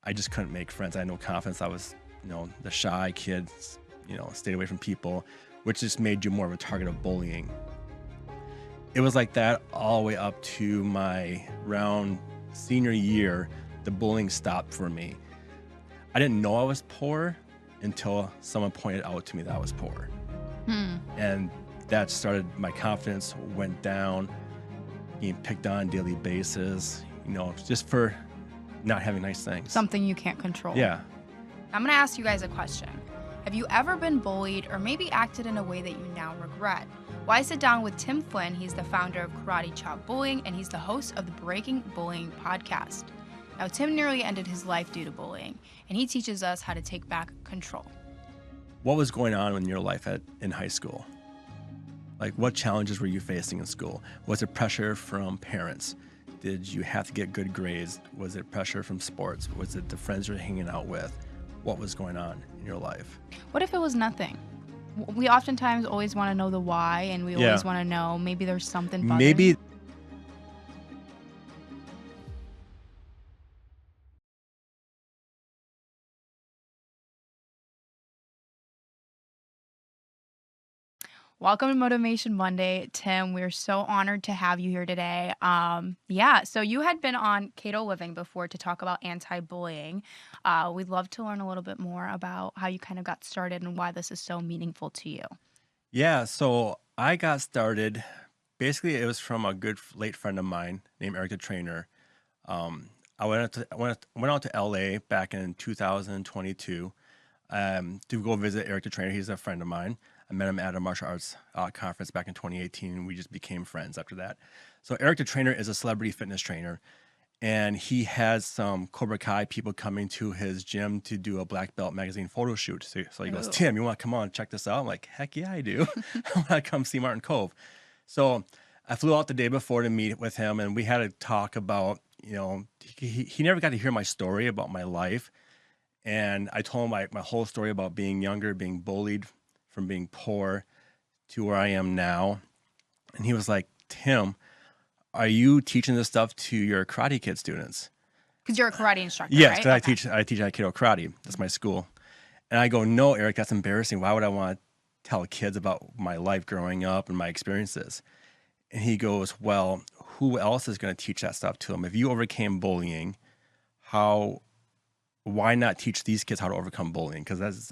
I just couldn't make friends. I had no confidence. I was, the shy kid, stayed away from people, which just made you more of a target of bullying. It was like that all the way up to my around senior year. The bullying stopped for me. I didn't know I was poor until someone pointed out to me that I was poor. And that started, my confidence went down, being picked on a daily basis, just for not having nice things. Something you can't control. Yeah. I'm going to ask you guys a question. Have you ever been bullied or maybe acted in a way that you now regret? Well, I sit down with Tim Flynn. He's the founder of Karate Chop Bullying, and he's the host of the Breaking Bullying podcast. Now, Tim nearly ended his life due to bullying, and he teaches us how to take back control. What was going on in your life in high school? Like, what challenges were you facing in school? Was it pressure from parents? Did you have to get good grades? Was it pressure from sports? Was it the friends you're hanging out with? What was going on in your life? What if it was nothing? We oftentimes always want to know the why, and we always want to know maybe there's something bothering Maybe. Welcome to Motivation Monday, Tim. We're so honored to have you here today. So you had been on Kato Living before to talk about anti-bullying. We'd love to learn a little bit more about how you kind of got started and why this is so meaningful to you. Yeah, so I got started, basically it was from a good late friend of mine named Eric the Trainer. I went out to LA back in 2022 to go visit Eric the Trainer. He's a friend of mine. I met him at a martial arts conference back in 2018, and we just became friends after that. So Eric the Trainer is a celebrity fitness trainer, and he has some Cobra Kai people coming to his gym to do a Black Belt magazine photo shoot. So he goes, Tim, you want to come on and check this out? I'm like, heck yeah, I do. I want to come see Martin Cove. So I flew out the day before to meet with him, and we had a talk about, he never got to hear my story about my life. And I told him my whole story about being younger, being bullied, from being poor to where I am now. And he was like, Tim, are you teaching this stuff to your Karate Kid students? Because you're a karate instructor, yes, right? because I teach at Kato Karate. That's my school. And I go, no, Eric, that's embarrassing. Why would I want to tell kids about my life growing up and my experiences? And he goes, well, who else is going to teach that stuff to them? If you overcame bullying, why not teach these kids how to overcome bullying? Because that's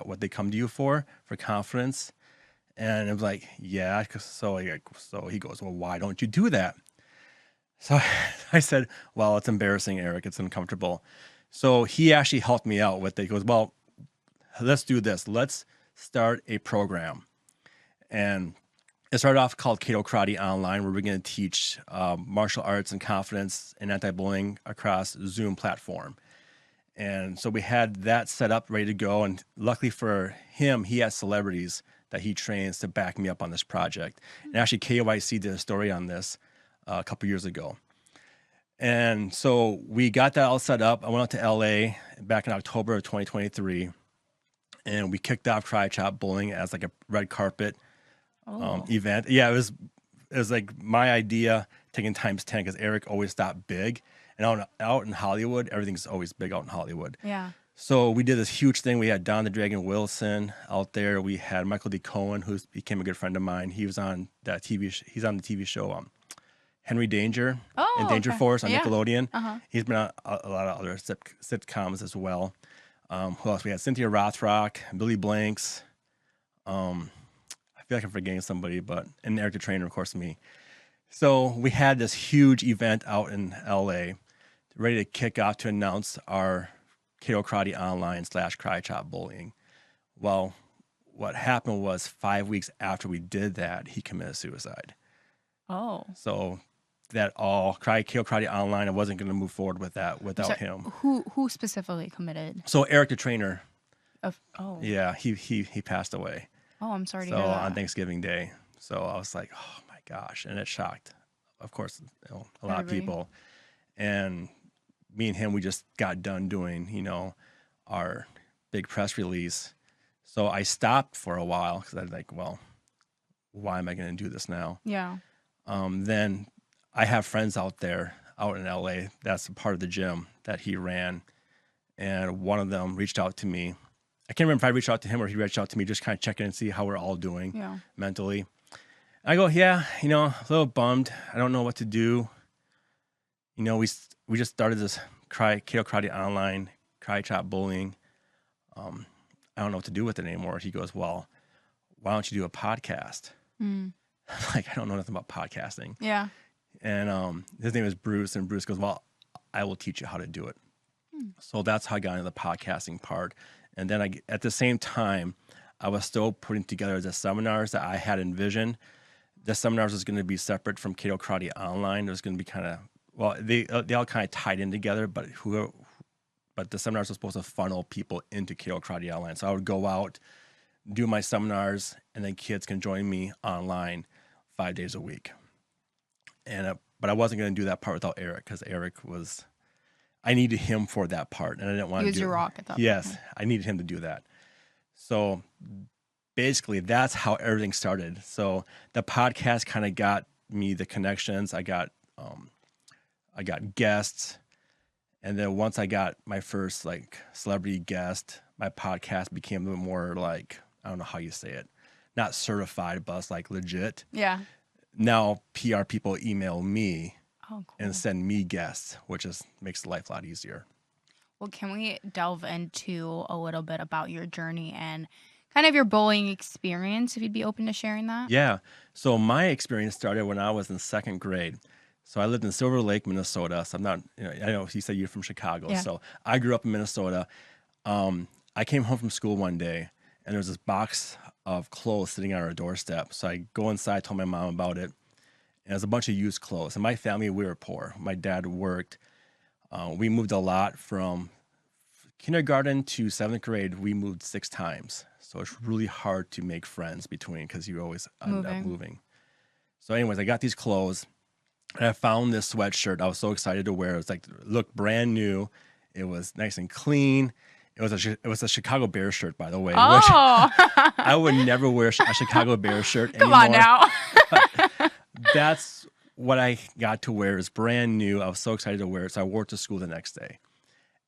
what they come to you for confidence. And it was like, yeah. So he goes, well, why don't you do that? So I said, well, it's embarrassing, Eric. It's uncomfortable. So he actually helped me out with it. He goes, well, let's do this. Let's start a program. And it started off called Kato Karate Online, where we're going to teach martial arts and confidence and anti-bullying across Zoom platform. And so we had that set up, ready to go. And luckily for him, he has celebrities that he trains to back me up on this project. And actually, KEYC did a story on this a couple years ago. And so we got that all set up. I went out to LA back in October of 2023, and we kicked off Karate Chop Bullying as like a red carpet event. Yeah, it was like my idea taken times 10, because Eric always thought big. And out in Hollywood, everything's always big out in Hollywood. Yeah. So we did this huge thing. We had Don the Dragon Wilson out there. We had Michael D. Cohen, who became a good friend of mine. He was on that TV. He's on the TV show Henry Danger and Danger Force on Nickelodeon. Uh-huh. He's been on a lot of other sitcoms as well. Who else? We had Cynthia Rothrock, Billy Blanks. I feel like I'm forgetting somebody, and Eric the Trainer, of course, me. So we had this huge event out in LA, ready to kick off to announce our Kato Karate Online / Karate Chop Bullying. Well, what happened was 5 weeks after we did that, he committed suicide. Oh. So that Kato Karate Online, I wasn't going to move forward with that without him. Who specifically committed? So Eric the Trainer. Oh. Yeah, he passed away. Oh, I'm sorry to hear that. So on Thanksgiving Day. So I was like, oh my gosh. And it shocked, of course, a lot of people. And me and him, we just got done doing, our big press release. So I stopped for a while because I was like, well, why am I going to do this now? Yeah. Then I have friends out in LA. That's a part of the gym that he ran. and one of them reached out to me. I can't remember if I reached out to him or he reached out to me, just kind of check in and see how we're all doing mentally. I go, yeah, a little bummed. I don't know what to do. We just started this Kato Karate Online, Karate Chop Bullying. I don't know what to do with it anymore. He goes, well, why don't you do a podcast? I'm like, I don't know nothing about podcasting. Yeah. And his name is Bruce, and Bruce goes, well, I will teach you how to do it. So that's how I got into the podcasting part. And then at the same time, I was still putting together the seminars that I had envisioned. The seminars was going to be separate from Kato Karate Online. It was going to be they all kind of tied in together, but the seminars were supposed to funnel people into Kato Karate Online. So I would go out, do my seminars, and then kids can join me online 5 days a week. But I wasn't going to do that part without Eric, because I needed him for that part, and I didn't want to do it. He was your rock at that point. Yes, I needed him to do that. So basically, that's how everything started. So the podcast kind of got me the connections. I got guests, and then once I got my first celebrity guest, my podcast became a bit more I don't know how you say it, not certified, but it's legit. Yeah. Now PR people email me cool. and send me guests, which makes life a lot easier. Well, can we delve into a little bit about your journey and kind of your bullying experience, if you'd be open to sharing that? Yeah. So my experience started when I was in second grade. So I lived in Silver Lake, Minnesota. So I'm not, I know you said you're from Chicago. Yeah. So I grew up in Minnesota. I came home from school one day, and there was this box of clothes sitting on our doorstep. So I go inside, told my mom about it. And there's a bunch of used clothes. And my family, we were poor. My dad worked. We moved a lot from kindergarten to 7th grade. We moved 6 times. So it's really hard to make friends between, because you always end up moving. So anyways, I got these clothes, and I found this sweatshirt. I was so excited to wear. It was looked brand new. It was nice and clean. It was a Chicago Bears shirt, by the way. Oh. Which I would never wear a Chicago Bears shirt anymore. Come on now. That's what I got to wear. It's brand new. I was so excited to wear it. So I wore it to school the next day.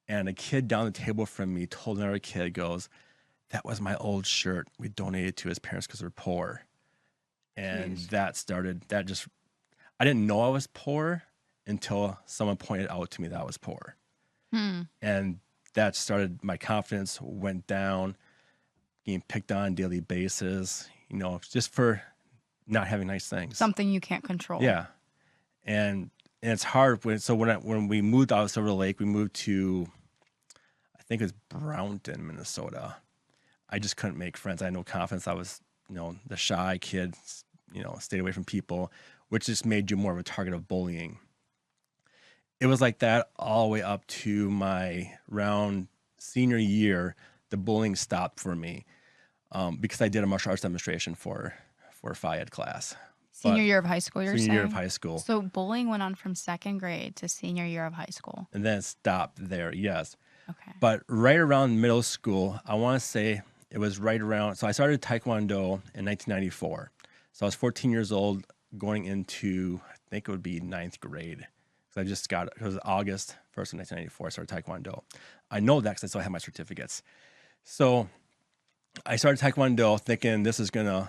And a kid down the table from me told another kid, goes, that was my old shirt. We donated to his parents because they're poor. And I didn't know I was poor until someone pointed out to me that I was poor. And that started, my confidence went down, getting picked on daily basis, just for not having nice things. Something you can't control. Yeah. And it's hard when we moved out of Silver Lake, we moved to, I think it was Brownton, Minnesota. I just couldn't make friends. I had no confidence. I was, the shy kid, stayed away from people, which just made you more of a target of bullying. It was like that all the way up to my around senior year. The bullying stopped for me because I did a martial arts demonstration for a Phi Ed class. Senior year of high school, you're saying? Senior year of high school. So bullying went on from second grade to senior year of high school. And then it stopped there, yes. Okay. But right around middle school, I want to say it was right around, so I started Taekwondo in 1994. So I was 14 years old going into, I think it would be 9th grade. Because I just got it. It was August 1st of 1994, I started Taekwondo. I know that because I still have my certificates. So I started Taekwondo thinking this is going to,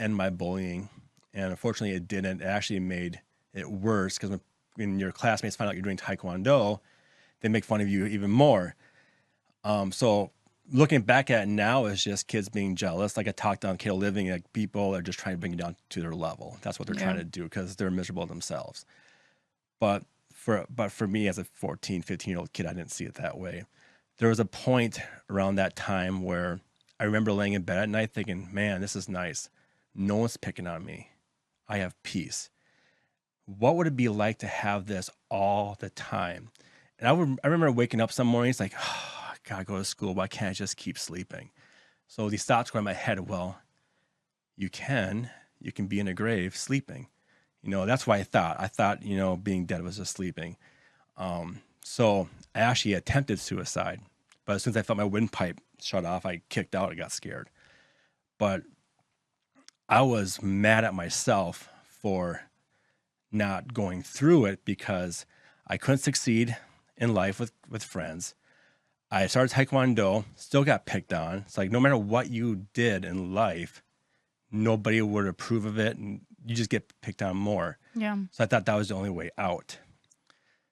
end my bullying. And unfortunately, it didn't. It actually made it worse because when your classmates find out you're doing Taekwondo, they make fun of you even more. So looking back at it now, it's just kids being jealous. Like I talked on Kato Living, people are just trying to bring you down to their level. That's what they're trying to do because they're miserable themselves. But for me as a 14, 15-year-old kid, I didn't see it that way. There was a point around that time where I remember laying in bed at night thinking, man, this is nice. No one's picking on me. I have peace. What would it be like to have this all the time? And I remember waking up some mornings like, oh, I gotta go to school. Why can't I just keep sleeping? So these thoughts go in my head. Well, you can be in a grave sleeping. That's why I thought, being dead was just sleeping. So I actually attempted suicide, but as soon as I felt my windpipe shut off, I kicked out. I got scared. But I was mad at myself for not going through it because I couldn't succeed in life with friends. I started Taekwondo, still got picked on. It's like no matter what you did in life, nobody would approve of it, and you just get picked on more. Yeah. So I thought that was the only way out.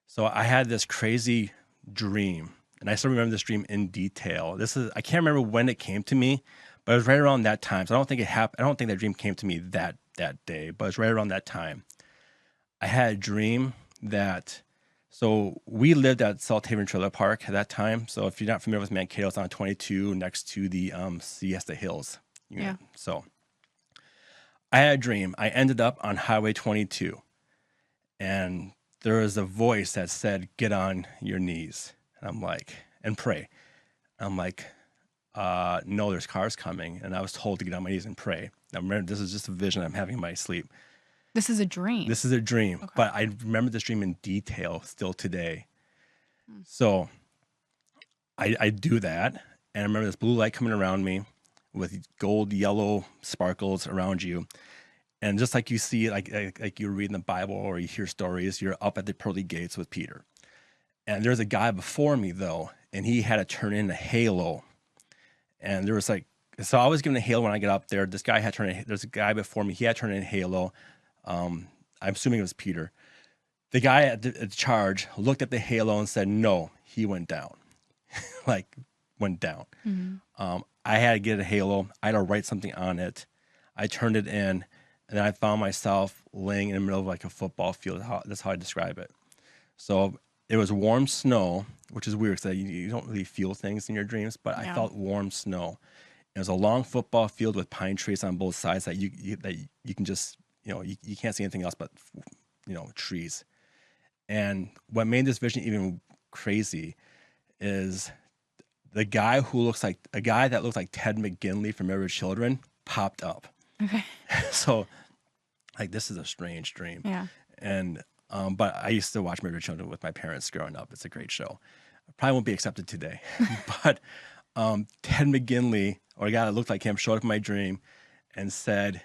So I had this crazy dream, and I still remember this dream in detail. I can't remember when it came to me, but it was right around that time. So I don't think it happened. I don't think that dream came to me that day, but it's right around that time. I had a dream that, so we lived at Salt Haven Trailer Park at that time. So if you're not familiar with Mankato, it's on 22 next to the Siesta Hills unit. Yeah. So I had a dream. I ended up on Highway 22, and there was a voice that said, "Get on your knees." And I'm like, and pray. I'm like, no, there's cars coming. And I was told to get on my knees and pray. Now remember, this is just a vision I'm having in my sleep. This is a dream. This is a dream, Okay. but I remember this dream in detail still today. So I do that, and I remember this blue light coming around me with gold, yellow sparkles around you. And just like you see, like you read in the Bible or you hear stories, you're up at the pearly gates with Peter. And there's a guy before me, though, and he had to turn in a halo. And there was so I was given a halo when I get up there. This guy had turned in, there's a guy before me, he had turned in a halo. I'm assuming it was Peter. The guy at the charge looked at the halo and said, no, he went down. Went down. Mm-hmm. I had to get a halo. I had to write something on it. I turned it in, and then I found myself laying in the middle of a football field. That's how I describe it. So it was warm snow, which is weird because you don't really feel things in your dreams, but I felt warm snow. It was a long football field with pine trees on both sides that you can just, you can't see anything else but, trees. And what made this vision even crazy is the guy that looks like Ted McGinley from Married with Children popped up. Okay. So this is a strange dream. Yeah. And, but I used to watch Married with Children with my parents growing up. It's a great show. Probably won't be accepted today, but, Ted McGinley, or a guy that looked like him, showed up in my dream and said,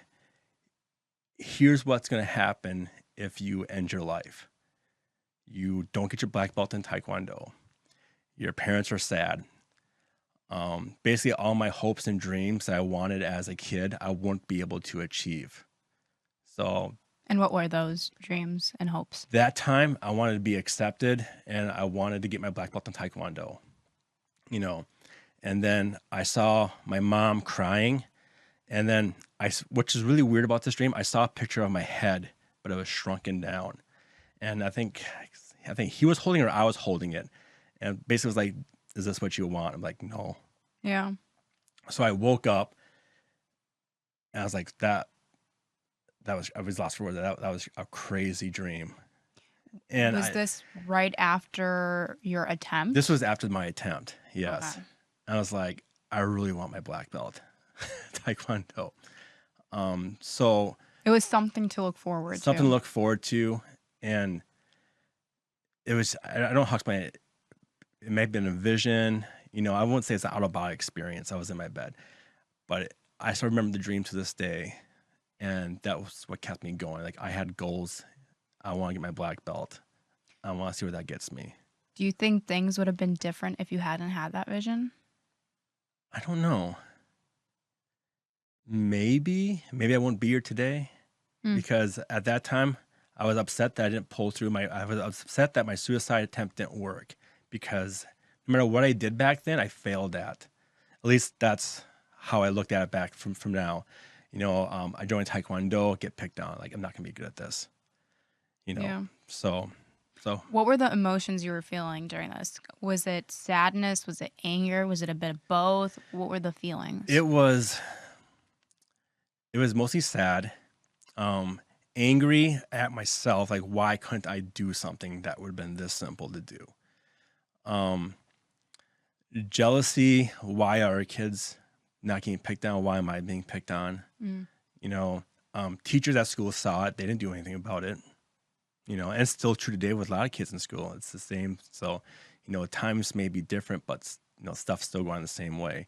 here's what's going to happen if you end your life. You don't get your black belt in Taekwondo. Your parents are sad. Basically, all my hopes and dreams that I wanted as a kid, I won't be able to achieve. So. And what were those dreams and hopes? That time, I wanted to be accepted, and I wanted to get my black belt in Taekwondo. And then I saw my mom crying, and then which is really weird about this dream, I saw a picture of my head, but it was shrunken down. And I think he was holding it or I was holding it. And basically it was like, is this what you want? I'm like, no. Yeah. So I woke up and I was like, I was lost for words. That was a crazy dream. And was this right after your attempt? This was after my attempt. Yes. Okay. I was like, I really want my black belt, Taekwondo. So it was something to look forward to. Something to look forward to. And it was, I don't know how to explain it. It may have been a vision. I wouldn't say it's an out-of-body experience. I was in my bed. But I still remember the dream to this day. And that was what kept me going. I had goals. I want to get my black belt. I want to see where that gets me. Do you think things would have been different if you hadn't had that vision? I don't know. Maybe I wouldn't be here today because at that time I was upset that I didn't pull through I was upset that my suicide attempt didn't work because no matter what I did back then, I failed at. At least that's how I looked at it back from now. I joined Taekwondo, get picked on. I'm not going to be good at this. Yeah. So. What were the emotions you were feeling during this? Was it sadness? Was it anger? Was it a bit of both? What were the feelings? It was mostly sad, angry at myself. Why couldn't I do something that would have been this simple to do? Jealousy. Why are kids not getting picked on? Why am I being picked on? Teachers at school saw it. They didn't do anything about it. And it's still true today with a lot of kids in school. It's the same. So, times may be different, but, stuff's still going the same way.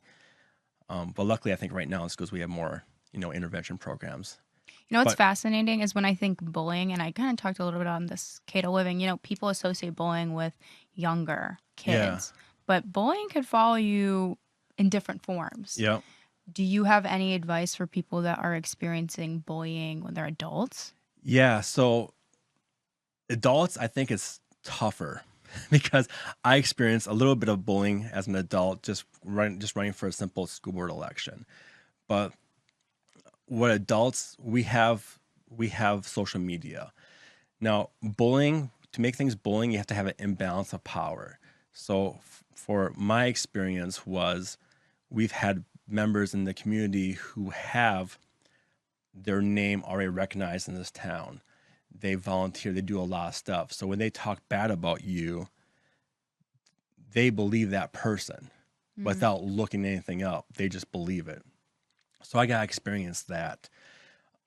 But luckily, I think right now in schools, we have more, intervention programs. What's fascinating is when I think bullying, and I kind of talked a little bit on this Kato Living, people associate bullying with younger kids. but bullying could follow you in different forms. Yep. Do you have any advice for people that are experiencing bullying when they're adults? Yeah. So adults, I think it's tougher because I experienced a little bit of bullying as an adult, just running for a simple school board election. But what adults, we have social media. Now, bullying, to make things bullying, you have to have an imbalance of power. So for my experience was we've had members in the community who have their name already recognized in this town. They volunteer, they do a lot of stuff. So when they talk bad about you, they believe that person without looking anything up. They just believe it. So I got to experience that.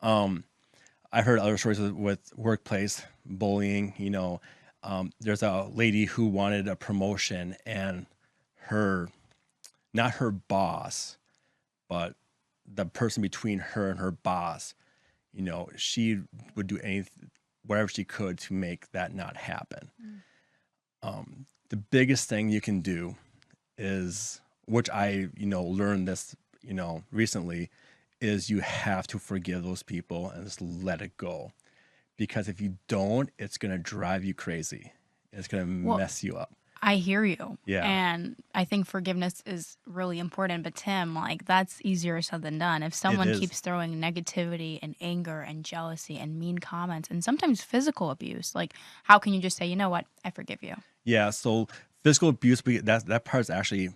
I heard other stories with workplace bullying. There's a lady who wanted a promotion, and not her boss, but the person between her and her boss, she would do anything, whatever she could to make that not happen. The biggest thing you can do is, which I, learned this, recently, is you have to forgive those people and just let it go. Because if you don't, it's going to drive you crazy. It's going to mess you up. I hear you. Yeah. And I think forgiveness is really important. But Tim, that's easier said than done. If someone keeps throwing negativity and anger and jealousy and mean comments and sometimes physical abuse, how can you just say, you know what, I forgive you? Yeah. So physical abuse, that part's actually,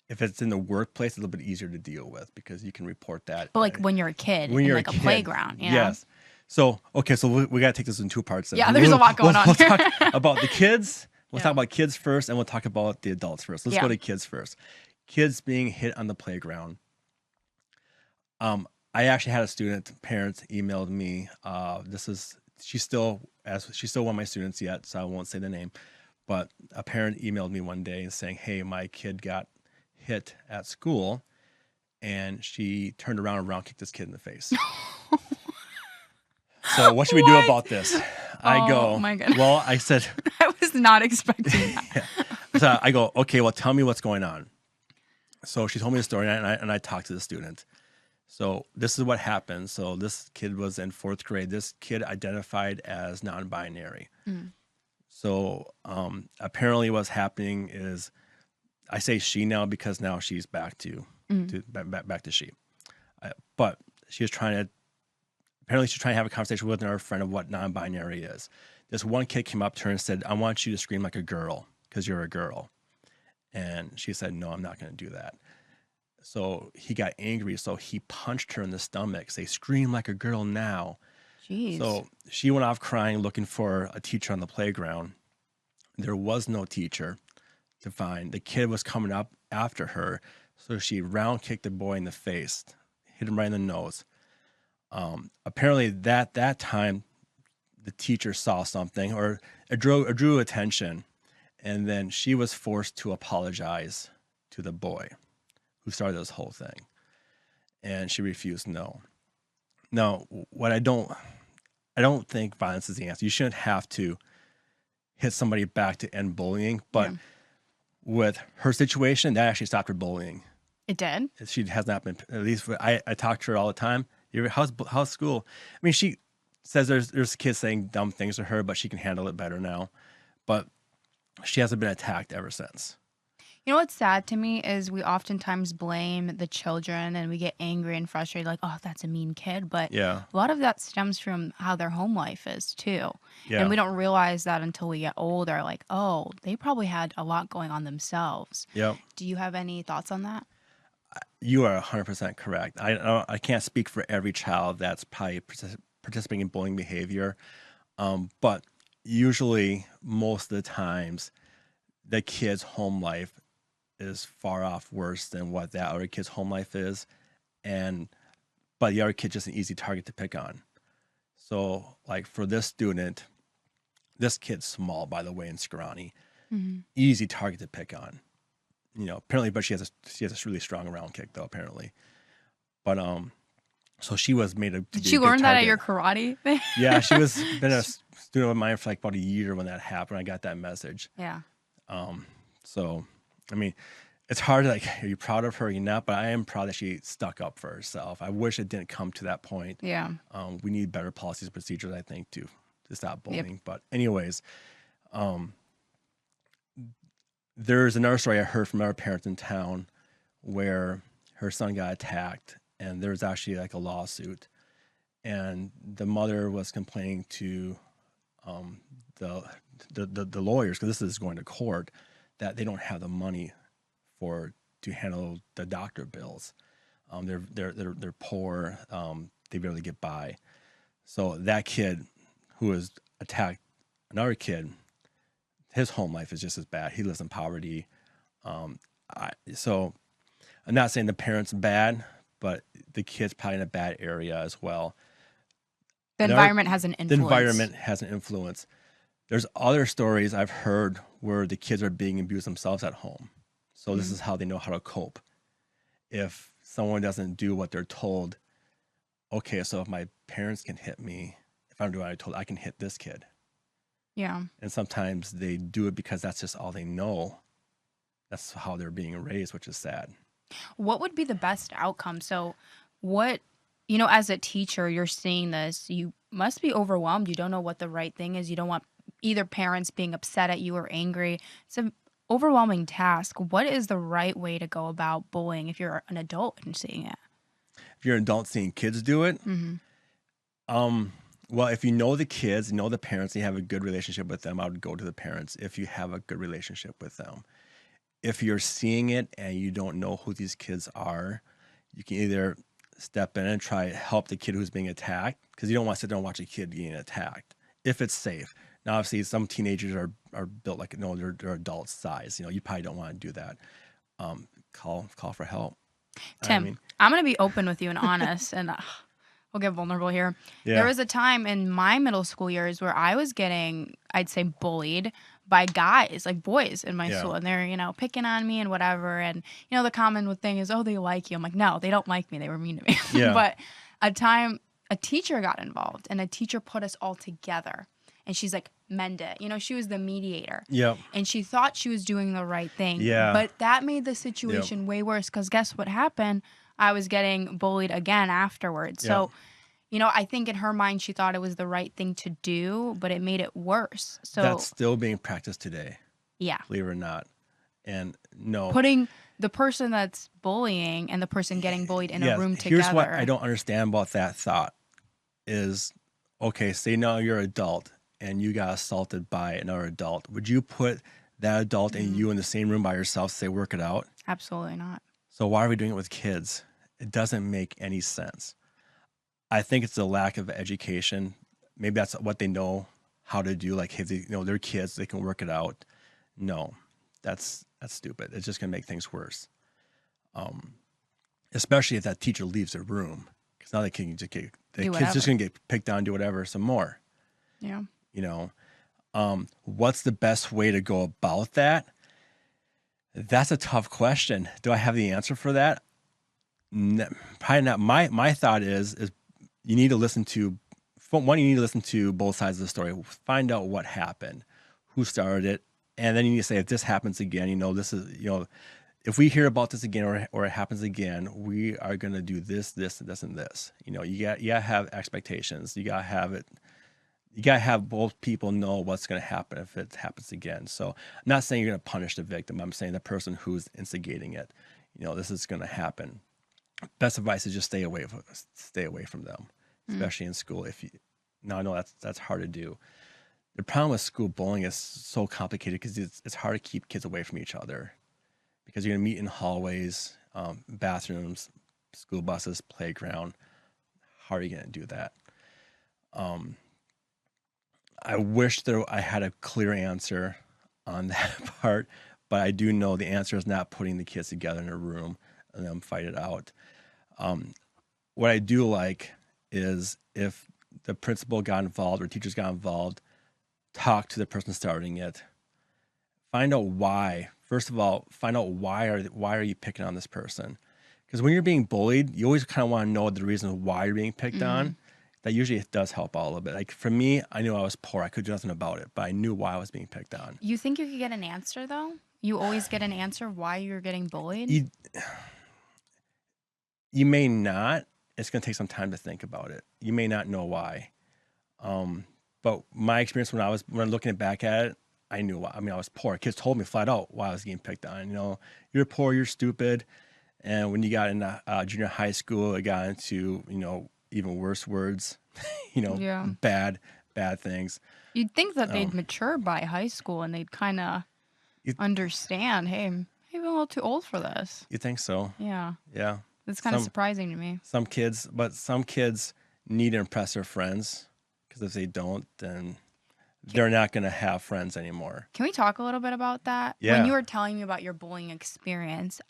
if it's in the workplace, it's a little bit easier to deal with because you can report that. But when you're a kid, in a playground, Yes. So, okay, so we got to take this in two parts. Yeah, there's a lot going on. We'll talk about the kids. We'll talk about kids first, and we'll talk about the adults first. Let's go to kids first. Kids being hit on the playground. I actually had a student, parents emailed me. She's still one of my students yet, so I won't say the name. But a parent emailed me one day saying, "Hey, my kid got hit at school, and she turned around and round kicked this kid in the face." So what should we do about this? I go, my goodness. Well, I said, I was not expecting that. So I go, okay, well, tell me what's going on. So she told me the story, and I talked to the student. So this is what happened. So this kid was in 4th grade. This kid identified as non-binary. So apparently what's happening is, I say she now because now she's back to she. But she was apparently she's trying to have a conversation with another friend of what non-binary is. This one kid came up to her and said, "I want you to scream like a girl because you're a girl." And she said, "No, I'm not going to do that." So he got angry. So he punched her in the stomach. Say, "Scream like a girl now." Jeez. So she went off crying, looking for a teacher on the playground. There was no teacher to find. The kid was coming up after her. So she round kicked the boy in the face, hit him right in the nose. Apparently that time the teacher saw something, or it drew attention, and then she was forced to apologize to the boy who started this whole thing, and she refused. No. What I don't think violence is the answer. You shouldn't have to hit somebody back to end bullying, but with her situation, that actually stopped her bullying. It did? She has not been, at least I talk to her all the time. How's school? I mean, she says there's kids saying dumb things to her, but she can handle it better now. But she hasn't been attacked ever since. You know what's sad to me is we oftentimes blame the children and we get angry and frustrated, like, oh, that's a mean kid. But a lot of that stems from how their home life is too. Yeah. And we don't realize that until we get older, like, oh, they probably had a lot going on themselves. Yep. Do you have any thoughts on that? You are 100% correct. I can't speak for every child that's probably participating in bullying behavior, but usually most of the times the kid's home life is far off worse than what that other kid's home life is, but the other kid's just an easy target to pick on. So like for this student, this kid's small, by the way, and scrawny, easy target to pick on. Apparently, but she has a really strong round kick though, apparently. But so she was made to Did you learn that at your karate thing? Yeah, she was been a student of mine for like about a year when that happened. I got that message. Yeah. So I mean, it's hard to like, are you proud of her or you're not? But I am proud that she stuck up for herself. I wish it didn't come to that point. Yeah. We need better policies and procedures, I think, to stop bullying. Yep. But anyways, there's another story I heard from our parents in town where her son got attacked, and there was actually like a lawsuit, and the mother was complaining to the lawyers, because this is going to court, that they don't have the money to handle the doctor bills. They're poor. They barely get by. So that kid who was attacked another kid, his home life is just as bad. He lives in poverty. So I'm not saying the parent's bad, but the kid's probably in a bad area as well. The environment has an influence. The environment has an influence. There's other stories I've heard where the kids are being abused themselves at home. So this is how they know how to cope. If someone doesn't do what they're told, okay, so if my parents can hit me, if I don't do what I'm told, I can hit this kid. Yeah. And sometimes they do it because that's just all they know. That's how they're being raised, which is sad. What would be the best outcome? So what, as a teacher, you're seeing this, you must be overwhelmed. You don't know what the right thing is. You don't want either parents being upset at you or angry. It's an overwhelming task. What is the right way to go about bullying if you're an adult and seeing it? If you're an adult seeing kids do it, well, if you know the kids, know the parents, and you have a good relationship with them, I would go to the parents if you have a good relationship with them. If you're seeing it and you don't know who these kids are, you can either step in and try to help the kid who's being attacked, because you don't want to sit there and watch a kid getting attacked if it's safe. Now, obviously, some teenagers are built like, no, they're adult size. You probably don't want to do that. Call for help. Tim, I'm going to be open with you and honest, and we'll get vulnerable here. Yeah. There was a time in my middle school years where I was getting, I'd say, bullied by guys, like boys in my school, and they're, picking on me and whatever. And, the common thing is, oh, they like you. I'm like, no, they don't like me. They were mean to me. Yeah. But a teacher got involved, and a teacher put us all together. And she's like, mend it. She was the mediator. Yep. And she thought she was doing the right thing. Yeah. But that made the situation way worse, because guess what happened? I was getting bullied again afterwards. Yep. So, I think in her mind, she thought it was the right thing to do, but it made it worse. So that's still being practiced today. Yeah. Believe it or not. And no. Putting the person that's bullying and the person getting bullied in a room together. Here's what I don't understand about that thought is, okay, say now you're an adult and you got assaulted by another adult. Would you put that adult and you in the same room by yourself, say, work it out? Absolutely not. So why are we doing it with kids? It doesn't make any sense. I think it's a lack of education. Maybe that's what they know how to do. Like, hey, they're kids, they can work it out. No, that's stupid. It's just going to make things worse. Especially if that teacher leaves the room, because now the kid's just going to get picked on, do whatever, some more. Yeah. What's the best way to go about that? That's a tough question. Do I have the answer for that? No, probably not. My thought is you need to listen to both sides of the story. Find out what happened, who started it, and then you need to say, if this happens again, this is, if we hear about this again or it happens again, we are going to do this, this, and this, and this. You got to have expectations. You got to have it. You got to have both people know what's going to happen if it happens again. So I'm not saying you're going to punish the victim. I'm saying the person who's instigating it, this is going to happen. Best advice is just stay away from them, especially in school. I know that's hard to do. The problem with school bullying is so complicated because it's hard to keep kids away from each other, because you're going to meet in hallways, bathrooms, school buses, playground. How are you going to do that? I wish I had a clear answer on that part, but I do know the answer is not putting the kids together in a room and them fight it out. What I do like is if the principal got involved or teachers got involved, talk to the person starting it. Find out why. First of all, find out why are you picking on this person? Because when you're being bullied, you always kind of want to know the reason why you're being picked on. That usually does help out a little bit. Like for me, I knew I was poor. I could do nothing about it, but I knew why I was being picked on. You think you could get an answer though? you always get an answer why you're getting bullied? You may not. It's going to take some time to think about it. You may not know why. But my experience when looking back at it, I knew why. I mean, I was poor. Kids told me flat out why I was getting picked on. You know, you're poor, you're stupid. And when you got into junior high school, it got into, you know, even worse words, you know, Yeah. bad things. You'd think that they'd mature by high school and they'd kind of understand, hey, maybe I'm a little too old for this. You think so? Yeah. Yeah. It's kind of surprising to me. Some kids need to impress their friends, because if they don't, then they're not going to have friends anymore. Can we talk a little bit about that? Yeah. When you were telling me about your bullying experience,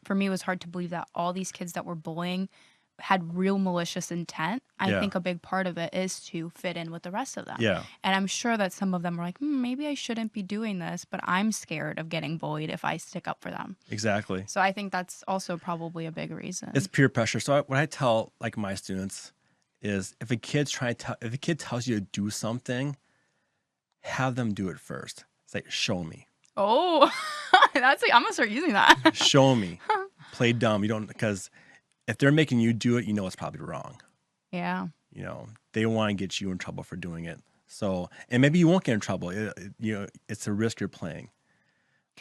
for me, it was hard to believe that all these kids that were bullying had real malicious intent. I think a big part of it is to fit in with the rest of them. Yeah. And I'm sure that some of them were like, maybe I shouldn't be doing this, but I'm scared of getting bullied if I stick up for them. Exactly. So I think that's also probably a big reason. It's peer pressure. So what I tell like my students is, if a kid tells you to do something, have them do it first. It's like, show me. Oh, I'm gonna start using that. Show me. Play dumb. You don't, because if they're making you do it, you know it's probably wrong. Yeah. You know, they want to get you in trouble for doing it. So, and maybe you won't get in trouble. You know, it's a risk you're playing.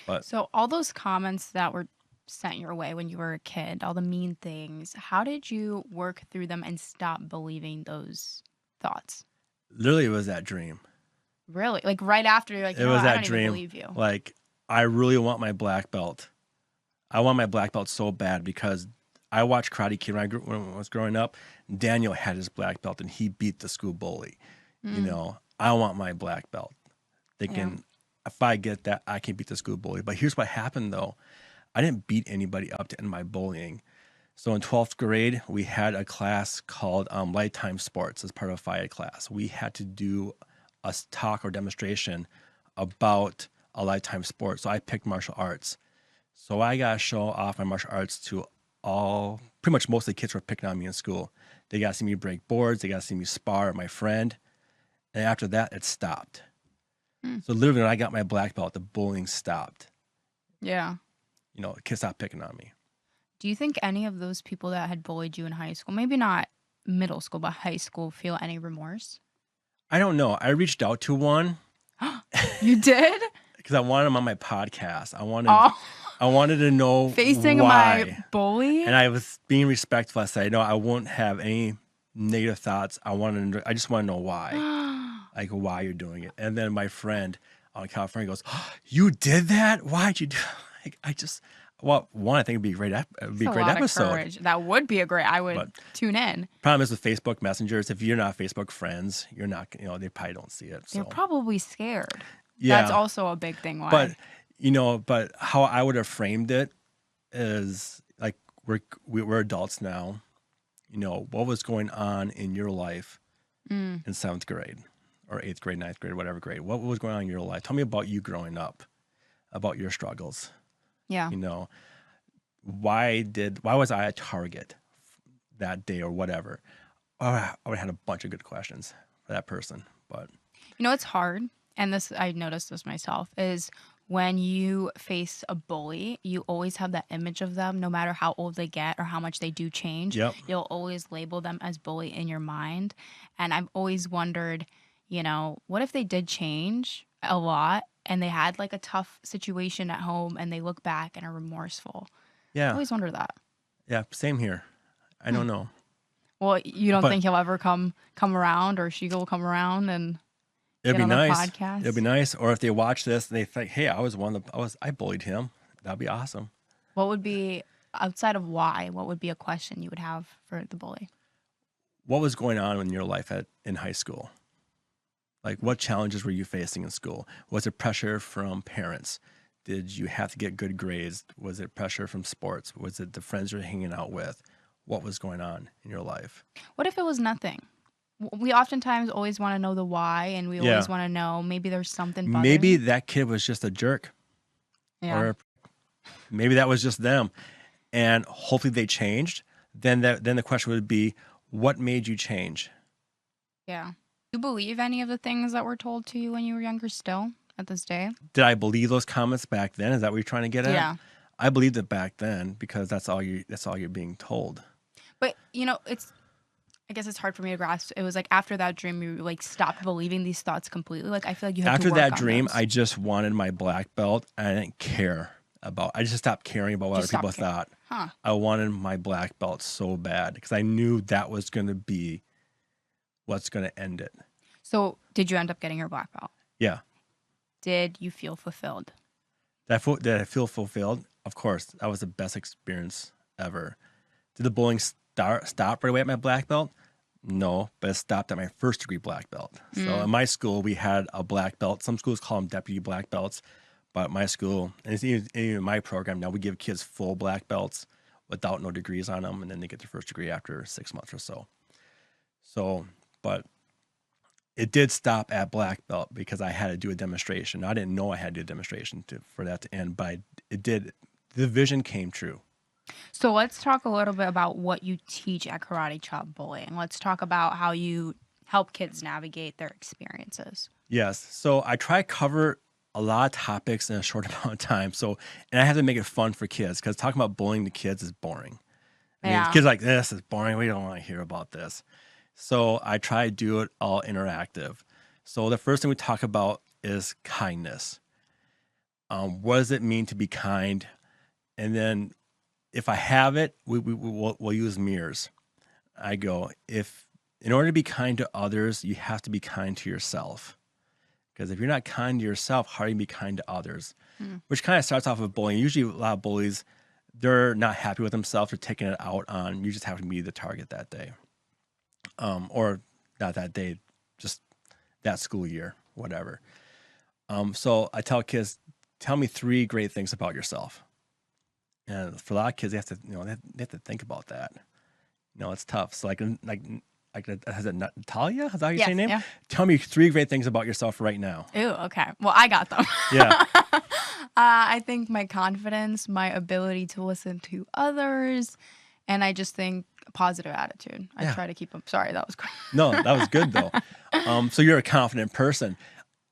But so all those comments that were sent your way when you were a kid, all the mean things, how did you work through them and stop believing those thoughts? literally, it was that dream. Really? Like right after you're like, It was I that don't dream. even believe you. Like, I really want my black belt. I want my black belt so bad, because I watched Karate Kid when I was growing up. Daniel had his black belt and he beat the school bully. You know, I want my black belt. Thinking, if I get that, I can beat the school bully. But here's what happened though. I didn't beat anybody up to end my bullying. So in 12th grade, we had a class called Lifetime Sports as part of a Phi Ed class. We had to do a talk or demonstration about a lifetime sport. So I picked martial arts. So I got to show off my martial arts to pretty much most of the kids were picking on me in school. They got to see me break boards. They got to see me spar with my friend. And after that, it stopped. So literally when I got my black belt, the bullying stopped. Yeah. You know, kids stopped picking on me. Do you think any of those people that had bullied you in high school, maybe not middle school, but high school, feel any remorse? I don't know. I reached out to one. You did? Because I wanted him on my podcast. I wanted to know facing why. my bully. And I was being respectful. I said, no, I won't have any negative thoughts. I just want to know why, like why you're doing it. And then my friend out in California goes, you did that? Why'd you do? One, I think it'd be a great episode. That would be I would tune in. Problem is with Facebook messengers, if you're not Facebook friends, you're not, they probably don't see it. They're probably scared. Yeah. That's also a big thing. Why? But how I would have framed it is like, we're adults now. What was going on in your life in 7th grade or 8th grade, 9th grade, whatever grade? What was going on in your life? Tell me about you growing up, about your struggles. Yeah. Why was I a target that day or whatever? Oh, I would have had a bunch of good questions for that person. But it's hard. And I noticed this myself, is when you face a bully, you always have that image of them, no matter how old they get or how much they do change. Yep. You'll always label them as bully in your mind. And I've always wondered, what if they did change a lot and they had like a tough situation at home and they look back and are remorseful? Yeah. I always wonder that. Yeah, same here. I don't know. Well, you don't think he'll ever come around, or she will come around and it'd be get on the nice. podcast? It'd be nice. Or if they watch this and they think, hey, I bullied him. That'd be awesome. What would be, outside of why, what would be a question you would have for the bully? What was going on in your life in high school? Like, what challenges were you facing in school? Was it pressure from parents? Did you have to get good grades? Was it pressure from sports? Was it the friends you're hanging out with? What was going on in your life? What if it was nothing? We oftentimes always want to know the why, and we always want to know maybe there's something bothering Maybe that kid was just a jerk. Yeah. Or maybe that was just them. And hopefully they changed. Then the question would be, what made you change? Yeah. Do you believe any of the things that were told to you when you were younger still? at this day? Did I believe those comments back then? Is that what you're trying to get at? Yeah. I believed it back then because that's all you're being told. But, I guess it's hard for me to grasp. It was like after that dream, you like stopped believing these thoughts completely. Like I feel like you had After to work that on dream, those. I just wanted my black belt. And I didn't care about. I just stopped caring about what other people thought. Huh. I wanted my black belt so bad because I knew that was going to be what's going to end it. So did you end up getting your black belt? Yeah. Did you feel fulfilled? Did I feel fulfilled? Of course. That was the best experience ever. Did the bullying stop right away at my black belt? No, but it stopped at my first degree black belt. So in my school, we had a black belt. Some schools call them deputy black belts. But my school, and it's even my program now, we give kids full black belts without no degrees on them, and then they get their first degree after 6 months or so. So, but it did stop at black belt because I had to do a demonstration. I didn't know I had to do a demonstration for that to end, but it did. The vision came true. So let's talk a little bit about what you teach at Karate Chop Bullying. Let's talk about how you help kids navigate their experiences. Yes. So I try to cover a lot of topics in a short amount of time. So, and I have to make it fun for kids because talking about bullying to kids is boring. I mean, kids are like, this is boring. We don't want to hear about this. So I try to do it all interactive. So the first thing we talk about is kindness. What does it mean to be kind? And then if I have it, we'll use mirrors. I go, in order to be kind to others, you have to be kind to yourself. Because if you're not kind to yourself, how do you be kind to others? Which kind of starts off with bullying. Usually a lot of bullies, they're not happy with themselves. They're taking it out on, you just have to be the target that day. Or not that day, just that school year, whatever. So I tell kids, tell me 3 great things about yourself. And for a lot of kids, they have to think about that. It's tough. So is it Natalia? Is that how you say your name? Yeah. Tell me 3 great things about yourself right now. Ooh, okay. Well, I got them. Yeah. I think my confidence, my ability to listen to others, and I just think a positive attitude. I try to keep them. Sorry, that was great. No, that was good though. So you're a confident person.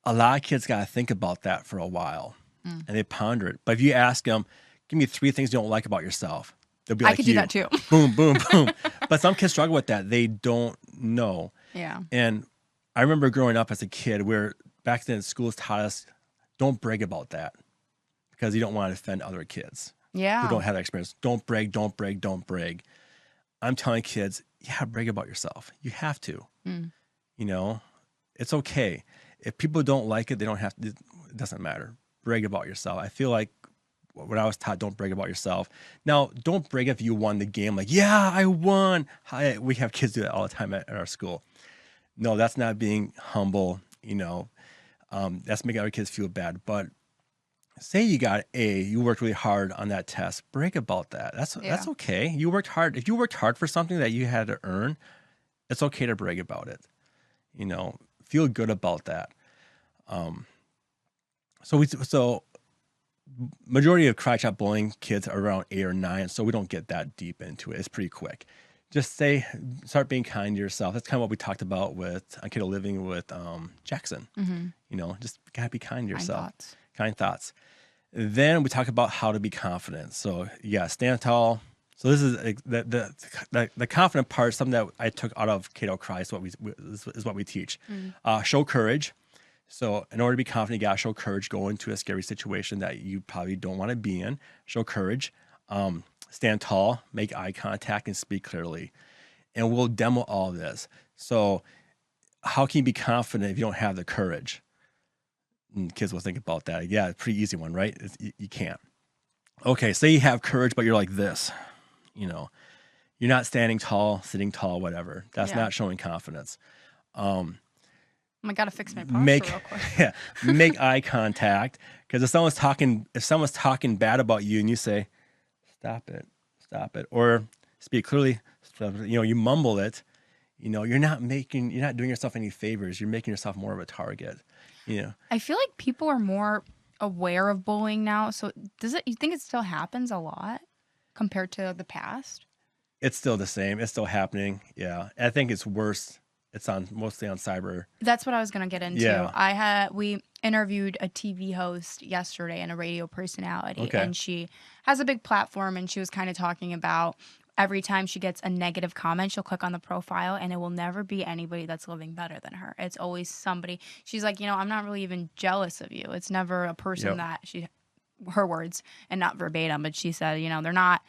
A lot of kids got to think about that for a while and they ponder it. But if you ask them, give me 3 things you don't like about yourself, they'll be like, I could do that too. Boom, boom, boom. But some kids struggle with that. They don't know. Yeah. And I remember growing up as a kid where back then schools taught us, don't brag about that because you don't want to offend other kids who don't have that experience. Don't brag, don't brag, don't brag. I'm telling kids, brag about yourself. You have to. It's okay. If people don't like it, they don't have to. It doesn't matter. Brag about yourself. I feel like when I was taught, don't brag about yourself. Now, don't brag if you won the game. Like, yeah, I won. We have kids do that all the time at our school. No, that's not being humble. That's making other kids feel bad. But say you got A, you worked really hard on that test. Brag about that. That's okay. You worked hard. If you worked hard for something that you had to earn, it's okay to brag about it. Feel good about that. So majority of Karate Chop Bullying kids are around 8 or 9, so we don't get that deep into it. It's pretty quick. Just start being kind to yourself. That's kind of what we talked about with Kato Living with Jackson. Just gotta be kind to yourself. Kind thoughts. Then we talk about how to be confident. So stand tall. So this is the confident part. Something that I took out of Kato Karate is what we teach. Show courage. So in order to be confident, you gotta show courage. Go into a scary situation that you probably don't want to be in. Show courage. Stand tall. Make eye contact and speak clearly. And we'll demo all this. So how can you be confident if you don't have the courage? And kids will think about that. Yeah, it's a pretty easy one, right? You can't. Okay, say you have courage, but you're like this. You're not standing tall, sitting tall, whatever. That's not showing confidence. I gotta fix my posture real quick. Make eye contact, because if someone's talking bad about you and you say, stop it, or speak clearly, you mumble it, you're not doing yourself any favors. You're making yourself more of a target. I feel like people are more aware of bullying now. So you think it still happens a lot compared to the past? It's still the same. It's still happening. Yeah. I think it's worse It's on mostly on cyber. That's what I was gonna get into. Yeah. We interviewed a TV host yesterday and a radio personality, Okay. and she has a big platform, and she was kind of talking about every time she gets a negative comment, she'll click on the profile, and it will never be anybody that's living better than her. It's always somebody. She's like, I'm not really even jealous of you. It's never a person that her words, and not verbatim, but she said, they're not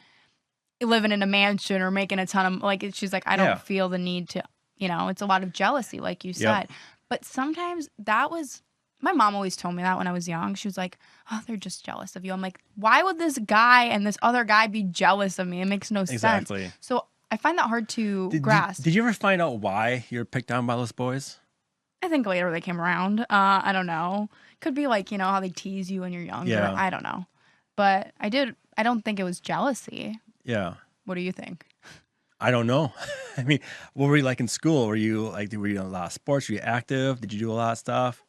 living in a mansion or making a ton of, like, she's like, I don't feel the need to, it's a lot of jealousy, like you said. But sometimes my mom always told me that when I was young. She was like, oh, they're just jealous of you. I'm like, why would this guy and this other guy be jealous of me? It makes no sense. So I find that hard to grasp. Did you ever find out why you were picked on by those boys? I think later they came around. I don't know. Could be like, how they tease you when you're younger. Yeah. I don't know. But I don't think it was jealousy. Yeah. What do you think? I don't know. I mean, what were you like in school? Were you doing a lot of sports? Were you active? Did you do a lot of stuff?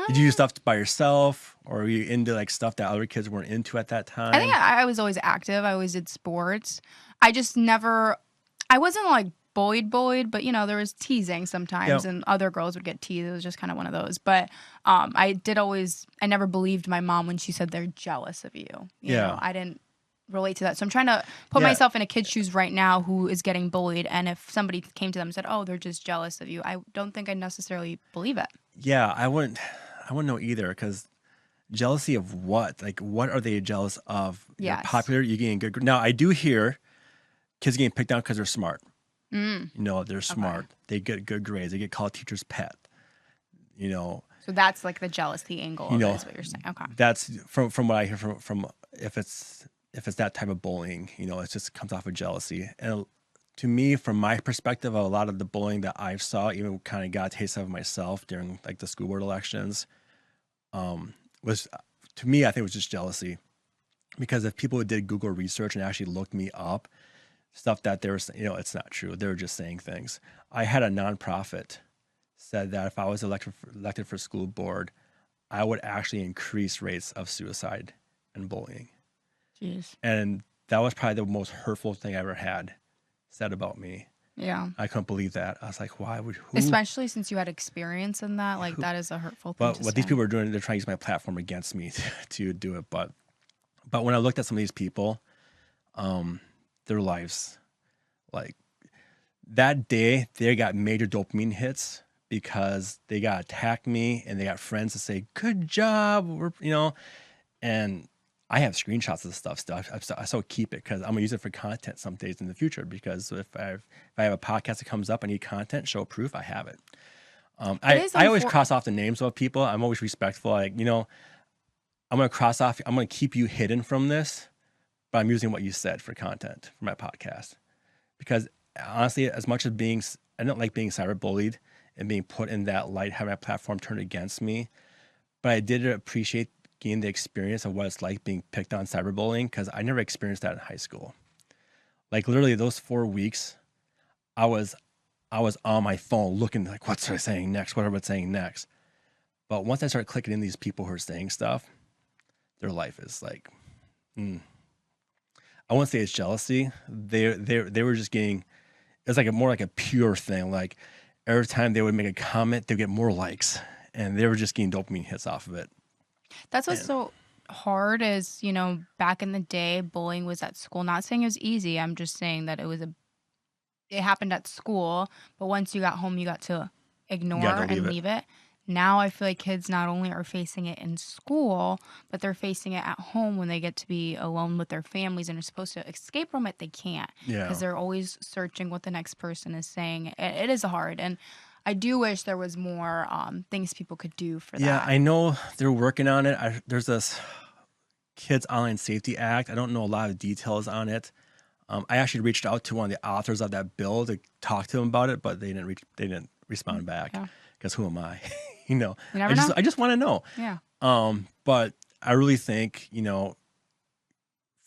Did you do stuff by yourself, or were you into like stuff that other kids weren't into at that time? I think I was always active. I always did sports. I wasn't like bullied, but there was teasing sometimes, and other girls would get teased. It was just kind of one of those. But I never believed my mom when she said they're jealous of you. You know, I didn't relate to that. So I'm trying to put myself in a kid's shoes right now who is getting bullied, and if somebody came to them and said, oh, they're just jealous of you, I don't think I'd necessarily believe it. Yeah, I wouldn't know either, because jealousy of what? Like, what are they jealous of? You're popular, you're getting good. Now, I do hear kids getting picked on because they're smart. They're smart. They get good grades. They get called teacher's pet. So that's like the jealousy angle. Is what you're saying. Okay. That's from what I hear from if it's that type of bullying. It just comes off of jealousy. And to me, from my perspective, a lot of the bullying that I saw, even kind of got a taste of myself during like the school board elections, was, to me, I think it was just jealousy. Because if people did Google research and actually looked me up, stuff that they were, it's not true. They were just saying things. I had a nonprofit said that if I was elected for school board, I would actually increase rates of suicide and bullying. Jeez. And that was probably the most hurtful thing I ever had said about me. Yeah. I couldn't believe that. I was like, why would who? Especially since you had experience in that. Like, that is a hurtful thing. But what these people are doing, they're trying to use my platform against me to do it. But when I looked at some of these people, their lives, like that day, they got major dopamine hits because they got attacked me, and they got friends to say, good job, and I have screenshots of the stuff still. I still keep it because I'm gonna use it for content some days in the future. Because if I have a podcast that comes up, I need content, show proof, I have it. I always cross off the names of people. I'm always respectful. Like, I'm gonna cross off. I'm gonna keep you hidden from this, but I'm using what you said for content for my podcast. Because honestly, as much as I don't like being cyberbullied and being put in that light, having my platform turned against me, but I did appreciate gain the experience of what it's like being picked on cyberbullying, because I never experienced that in high school. Like literally those 4 weeks, I was on my phone looking like, what's I saying next? What am I saying next? But once I started clicking in these people who are saying stuff, their life is like, I wouldn't say it's jealousy. They were just getting, it was like more like a pure thing. Like every time they would make a comment, they'd get more likes, and they were just getting dopamine hits off of it. That's what's so hard is, back in the day, bullying was at school. Not saying it was easy. I'm just saying that it happened at school, but once you got home, you got to ignore and leave it. Now I feel like kids not only are facing it in school, but they're facing it at home when they get to be alone with their families and are supposed to escape from it. They can't, because they're always searching what the next person is saying. It is hard. And I do wish there was more things people could do for that. Yeah, I know they're working on it. There's this Kids Online Safety Act. I don't know a lot of details on it. I actually reached out to one of the authors of that bill to talk to them about it, but they didn't respond back. Because who am I? You never know. I just want to know. Yeah. But I really think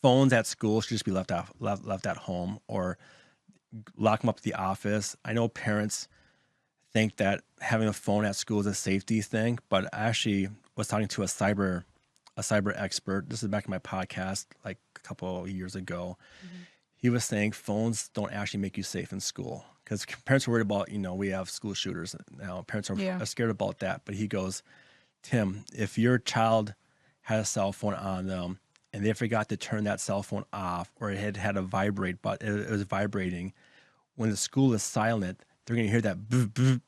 phones at school should just be left at home, or lock them up at the office. I know parents think that having a phone at school is a safety thing, but I actually was talking to a cyber expert. This is back in my podcast like a couple of years ago. he was saying phones don't actually make you safe in school because parents are worried about, we have school shooters now. Parents are scared about that. But he goes, Tim, if your child had a cell phone on them and they forgot to turn that cell phone off, or it had a vibrate, but it was vibrating, when the school is silent, they're going to hear that boop, boop.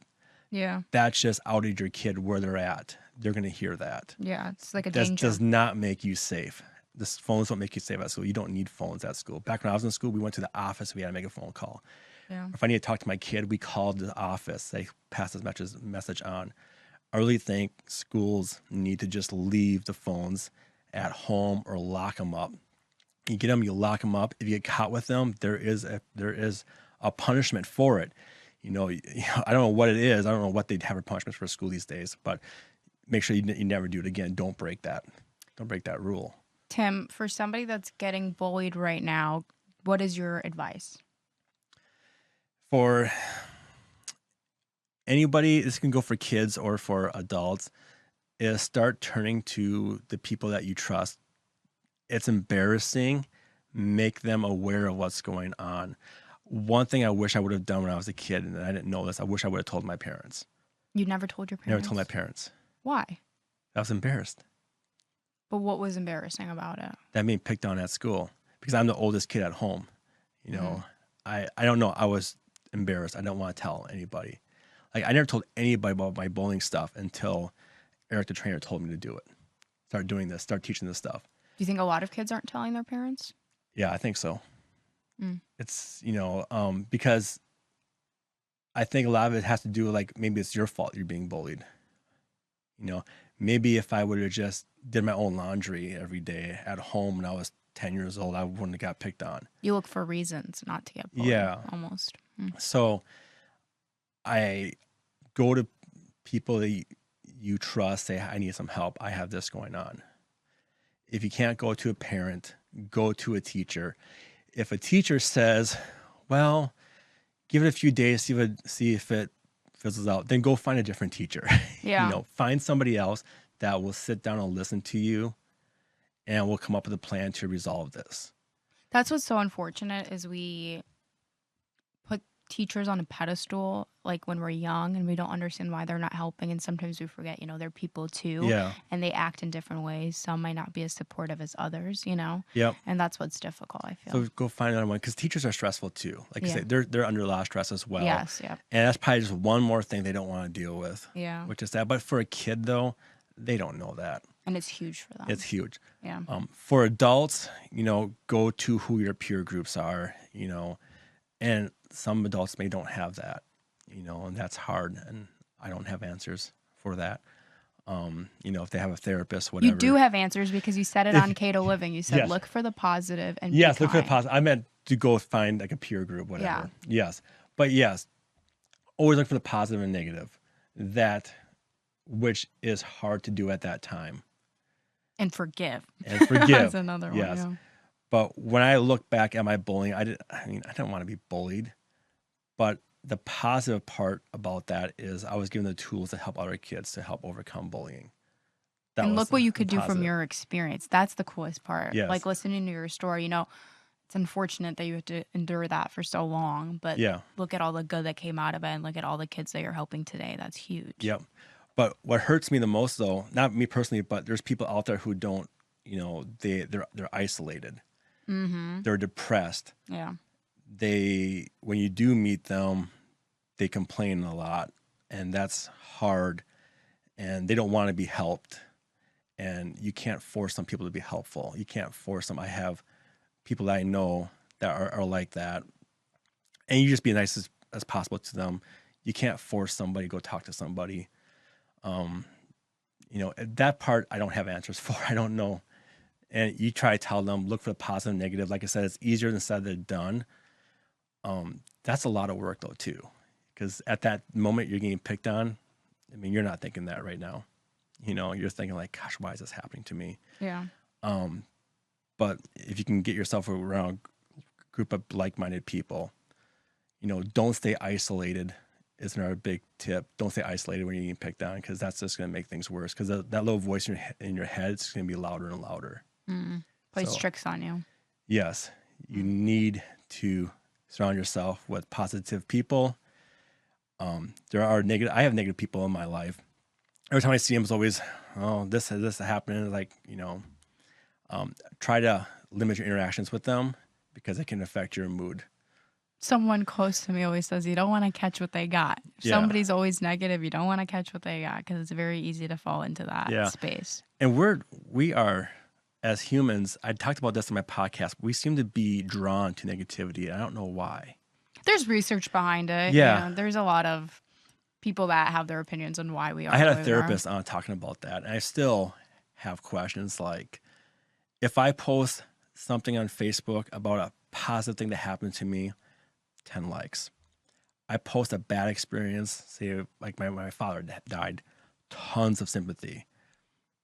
Yeah. That's just outed your kid where they're at. They're going to hear that. Yeah, it's like a That danger. does not make you safe. The phones don't make you safe at school. You don't need phones at school. Back when I was in school, we went to the office. We had to make a phone call. Yeah. If I need to talk to my kid, we called the office. They passed this message on. I really think schools need to just leave the phones at home or lock them up. You get them, you lock them up. If you get caught with them, there is a punishment for it. I don't know what it is. I don't know what they'd have for punishments for school these days, but make sure you never do it again. Don't break that. Don't break that rule. Tim, for somebody that's getting bullied right now, what is your advice? For anybody, this can go for kids or for adults, is start turning to the people that you trust. It's embarrassing. Make them aware of what's going on. One thing I wish I would have done when I was a kid, and I didn't know this, I wish I would have told my parents. You never told your parents? Never told my parents. Why? I was embarrassed. But what was embarrassing about it? That made me picked on at school because I'm the oldest kid at home. I don't know. I was embarrassed. I don't want to tell anybody. Like, I never told anybody about my bowling stuff until Eric, the trainer, told me to do it. Start doing this. Start teaching this stuff. Do you think a lot of kids aren't telling their parents? Yeah, I think so. It's, because I think a lot of it has to do with, maybe it's your fault you're being bullied. Maybe if I would have just did my own laundry every day at home when I was 10 years old, I wouldn't have got picked on. You look for reasons not to get bullied. Yeah. Almost. So I go to people that you trust, say, I need some help. I have this going on. If you can't go to a parent, go to a teacher. If a teacher says, well, give it a few days, see if it fizzles out, then go find a different teacher. Yeah. Find somebody else that will sit down and listen to you and will come up with a plan to resolve this. That's what's so unfortunate is we put teachers on a pedestal when we're young and we don't understand why they're not helping, and sometimes we forget, they're people too. Yeah. And they act in different ways. Some might not be as supportive as others, Yep. And that's what's difficult, I feel. So go find another one, because teachers are stressful too. Like I say, they're under a lot of stress as well. Yes, yeah. And that's probably just one more thing they don't want to deal with. Yeah. Which is that. But for a kid though, they don't know that. And it's huge for them. It's huge. Yeah. For adults, go to who your peer groups are, and some adults may don't have that, and that's hard. And I don't have answers for that. If they have a therapist, whatever. You do have answers because you said it on Kato Living. You said, look for the positive and yes, be look for the kind. positive. I meant to go find a peer group, whatever. Yeah. Yes. But yes, always look for the positive and negative, which is hard to do at that time. And forgive. That's another one. Yes. Yeah. But when I look back at my bullying, I didn't want to be bullied. But the positive part about that is I was given the tools to help other kids to help overcome bullying. And look what you could do from your experience. That's the coolest part. Yes. Listening to your story, it's unfortunate that you have to endure that for so long. But look at all the good that came out of it, and look at all the kids that you're helping today. That's huge. Yep. But what hurts me the most, though, not me personally, but there's people out there who don't, they're isolated. Mm-hmm. They're depressed. Yeah. When you do meet them, they complain a lot, and that's hard, and they don't want to be helped, and you can't force some people to be helpful. You can't force them. I have people that I know that are like that, and you just be nice as possible to them. You can't force somebody to go talk to somebody. That part I don't have answers for. I don't know. And you try to tell them, look for the positive and negative. Like I said, it's easier said than done. That's a lot of work though too, because at that moment you're getting picked on. You're not thinking that right now. You're thinking like, gosh, why is this happening to me? Yeah. But if you can get yourself around a group of like-minded people, don't stay isolated. Is another big tip. Don't stay isolated when you're getting picked on, because that's just going to make things worse. Because that little voice in your head is going to be louder and louder. Plays tricks on you. Yes, you need to surround yourself with positive people. There are I have negative people in my life. Every time I see them, it's always, oh, this happened. Like, try to limit your interactions with them because it can affect your mood. Someone close to me always says you don't want to catch what they got. If somebody's always negative, you don't want to catch what they got because it's very easy to fall into that space. And we are, as humans, I talked about this in my podcast, we seem to be drawn to negativity. I don't know why. There's research behind it. Yeah. There's a lot of people that have their opinions on why we are. I had a therapist on talking about that, and I still have questions like, if I post something on Facebook about a positive thing that happened to me, 10 likes. I post a bad experience, say like my father died, tons of sympathy.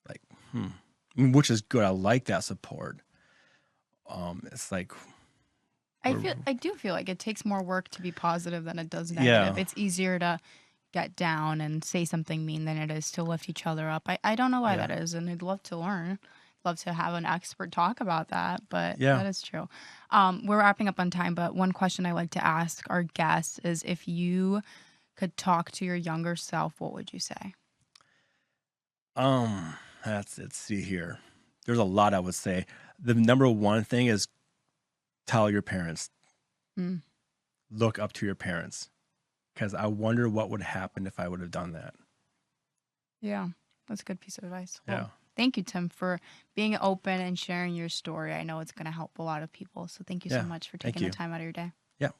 Like, I mean, which is good. I like that support. It's like, I do feel like it takes more work to be positive than it does negative. It's easier to get down and say something mean than it is to lift each other up. I don't know why that is, and I'd love to learn. Love to have an expert talk about that, but that is true. We're wrapping up on time, but one question I like to ask our guests is, if you could talk to your younger self, what would you say? Let's see here. There's a lot I would say. The number one thing is tell your parents. Look up to your parents, because I wonder what would happen if I would have done that. Yeah, that's a good piece of advice. Well, thank you, Tim, for being open and sharing your story. I know it's going to help a lot of people. So thank you so much for taking the time out of your day. Yeah.